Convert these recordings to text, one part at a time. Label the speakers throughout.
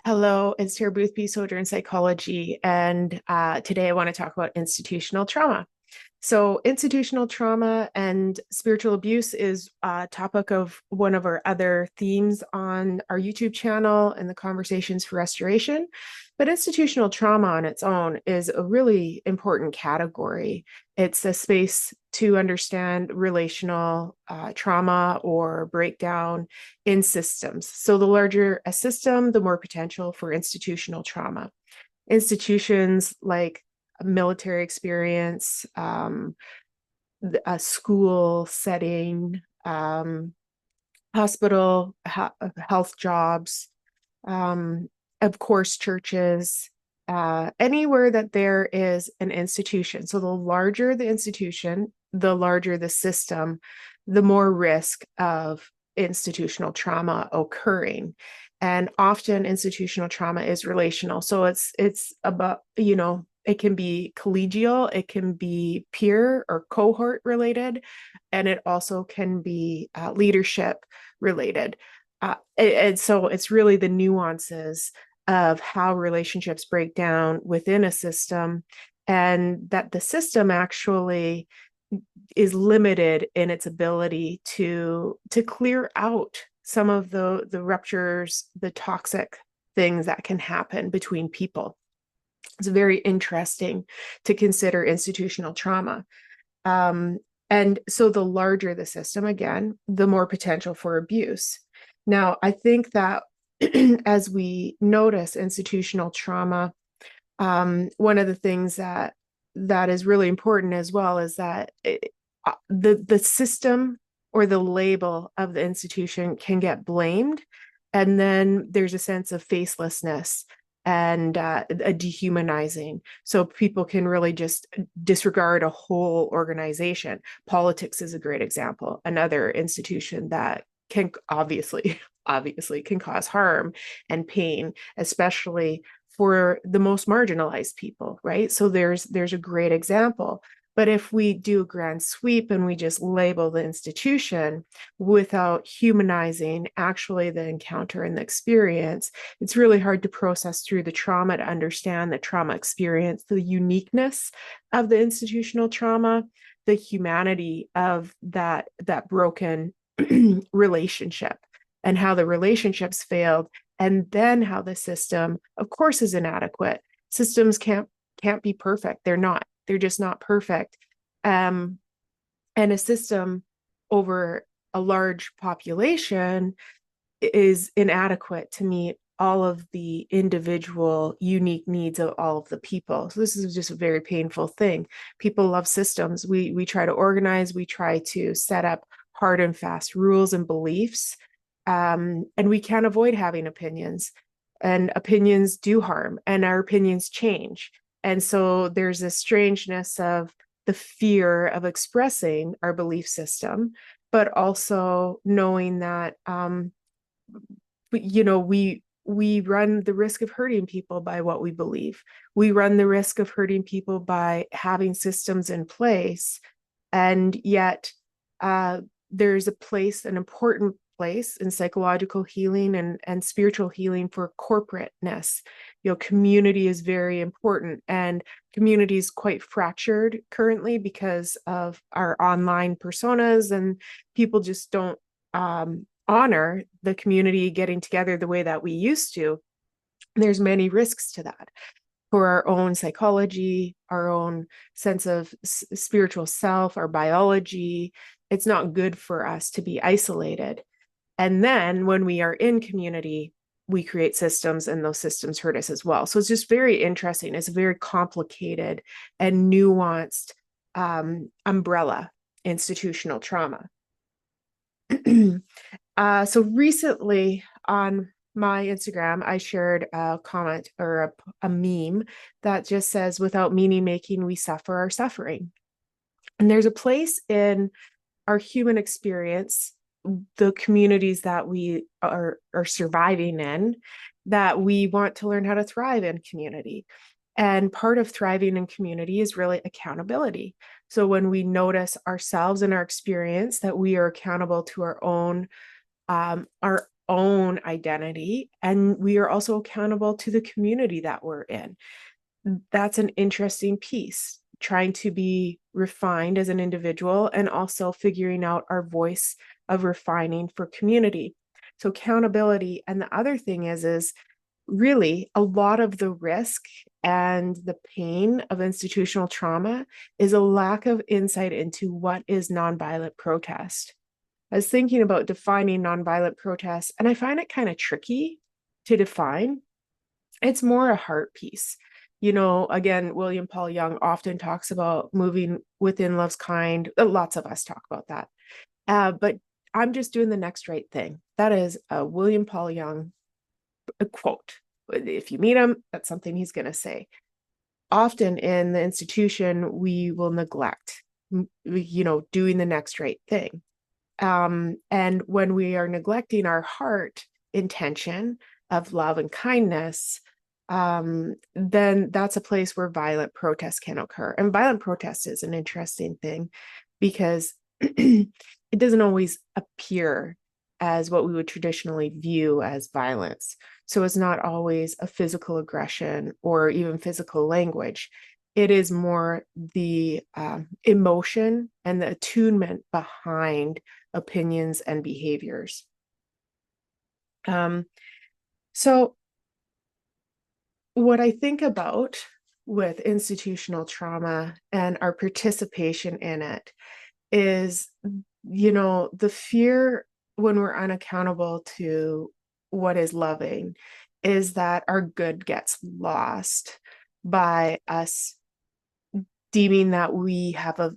Speaker 1: Hello, it's Sarah Boothby, soldier in psychology, and today I want to talk about institutional trauma. So, institutional trauma and spiritual abuse is a topic of one of our other themes on our YouTube channel and the Conversations for Restoration. But institutional trauma on its own is a really important category. It's a space to understand relational trauma or breakdown in systems. So, the larger a system, the more potential for institutional trauma. Institutions like military experience, a school setting, hospital, health jobs, um, of course, churches, anywhere that there is an institution. So the larger the institution, the larger the system, the more risk of institutional trauma occurring. And often institutional trauma is relational. So it's about, it can be collegial, it can be peer or cohort related, and it also can be leadership related. And so it's really the nuances of how relationships break down within a system, and that the system actually is limited in its ability to clear out some of the ruptures, the toxic things that can happen between people. It's very interesting to consider institutional trauma. Um, and so the larger the system, again, the more potential for abuse. Now, I think that as we notice institutional trauma, one of the things that is really important as well is that the system or the label of the institution can get blamed, and then there's a sense of facelessness and a dehumanizing. So people can really just disregard a whole organization. Politics is a great example, another institution that can obviously can cause harm and pain, especially for the most marginalized people, right? So there's a great example. But if we do a grand sweep and we just label the institution without humanizing actually the encounter and the experience, it's really hard to process through the trauma to understand the trauma experience, the uniqueness of the institutional trauma, the humanity of that broken relationship, and how the relationships failed, and then how the system, of course, is inadequate. Systems can't be perfect. They're just not perfect. And a system over a large population is inadequate to meet all of the individual unique needs of all of the people. So this is just a very painful thing. People love systems. We try to organize, we try to set up hard and fast rules and beliefs. And we can't avoid having opinions. And opinions do harm, and our opinions change. And so there's this strangeness of the fear of expressing our belief system, but also knowing that we run the risk of hurting people by what we believe. We run the risk of hurting people by having systems in place, and yet there's a place, an important place in psychological healing and spiritual healing for corporateness. Community is very important, and community is quite fractured currently because of our online personas, and people just don't honor the community getting together the way that we used to. There's many risks to that for our own psychology, our own sense of spiritual self, our biology. It's not good for us to be isolated. And then when we are in community, we create systems, and those systems hurt us as well. So it's just very interesting. It's a very complicated and nuanced umbrella, institutional trauma. So recently on my Instagram, I shared a comment or a meme that just says, "Without meaning making, we suffer our suffering." And there's a place in our human experience, the communities that we are surviving in, that we want to learn how to thrive in community. And part of thriving in community is really accountability. So when we notice ourselves and our experience, that we are accountable to our own identity, and we are also accountable to the community that we're in. That's an interesting piece, trying to be refined as an individual and also figuring out our voice of refining for community. So accountability. And the other thing is really a lot of the risk and the pain of institutional trauma is a lack of insight into what is nonviolent protest. I was thinking about defining nonviolent protest, and I find it kind of tricky to define. It's more a heart piece. Again, William Paul Young often talks about moving within love's kind. Lots of us talk about that. But I'm just doing the next right thing. That is a William Paul Young quote. If you meet him, that's something he's going to say. Often in the institution, we will neglect, doing the next right thing. And when we are neglecting our heart intention of love and kindness, then that's a place where violent protest can occur. And violent protest is an interesting thing because it doesn't always appear as what we would traditionally view as violence. So it's not always a physical aggression or even physical language. It is more the emotion and the attunement behind opinions and behaviors. So what I think about with institutional trauma and our participation in it is, the fear when we're unaccountable to what is loving is that our good gets lost by us deeming that we have a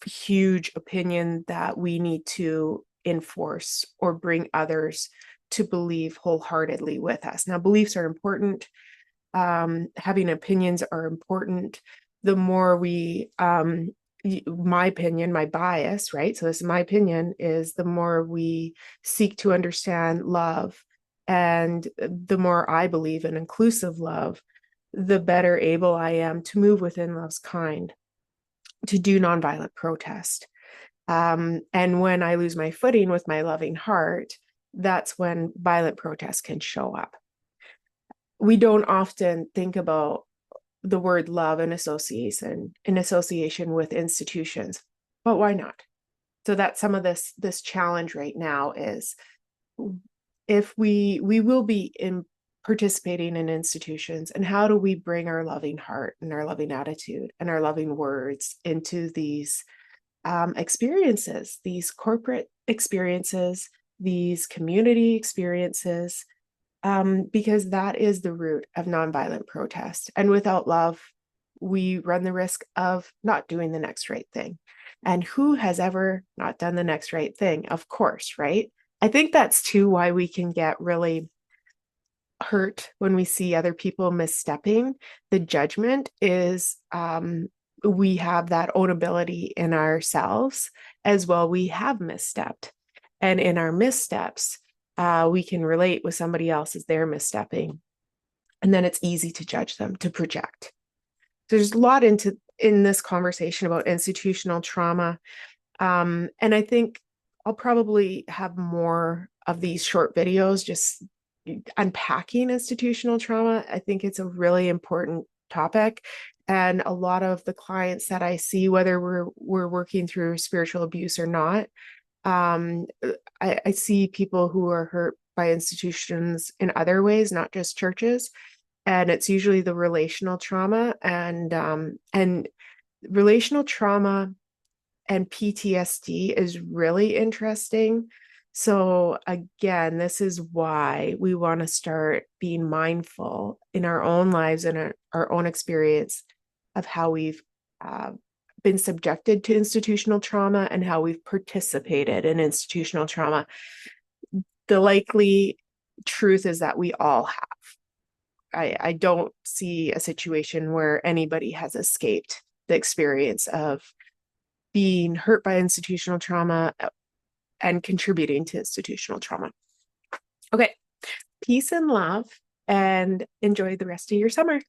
Speaker 1: huge opinion that we need to enforce or bring others to believe wholeheartedly with us. Now, beliefs are important. Having opinions are important. The more we, my opinion, my bias, right? So this is my opinion, is the more we seek to understand love and the more I believe in inclusive love, the better able I am to move within love's kind, to do nonviolent protest. And when I lose my footing with my loving heart, that's when violent protest can show up. We don't often think about the word love in association with institutions, but why not? So that's some of this challenge right now is if we will be in participating in institutions, and how do we bring our loving heart and our loving attitude and our loving words into these experiences, these corporate experiences, these community experiences, because that is the root of nonviolent protest. And without love, we run the risk of not doing the next right thing. And who has ever not done the next right thing? Of course, right? I think that's too why we can get really hurt when we see other people misstepping. The judgment is we have that ownability in ourselves as well. We have misstepped. And in our missteps, we can relate with somebody else as they're misstepping. And then it's easy to judge them, to project. There's a lot in this conversation about institutional trauma. And I think I'll probably have more of these short videos just unpacking institutional trauma. I think it's a really important topic. And a lot of the clients that I see, whether we're working through spiritual abuse or not, I see people who are hurt by institutions in other ways, not just churches. And it's usually the relational trauma and relational trauma and PTSD is really interesting. So again, this is why we want to start being mindful in our own lives and our own experience of how we've been subjected to institutional trauma and how we've participated in institutional trauma. The likely truth is that we all have. I don't see a situation where anybody has escaped the experience of being hurt by institutional trauma and contributing to institutional trauma. Okay, peace and love, and enjoy the rest of your summer.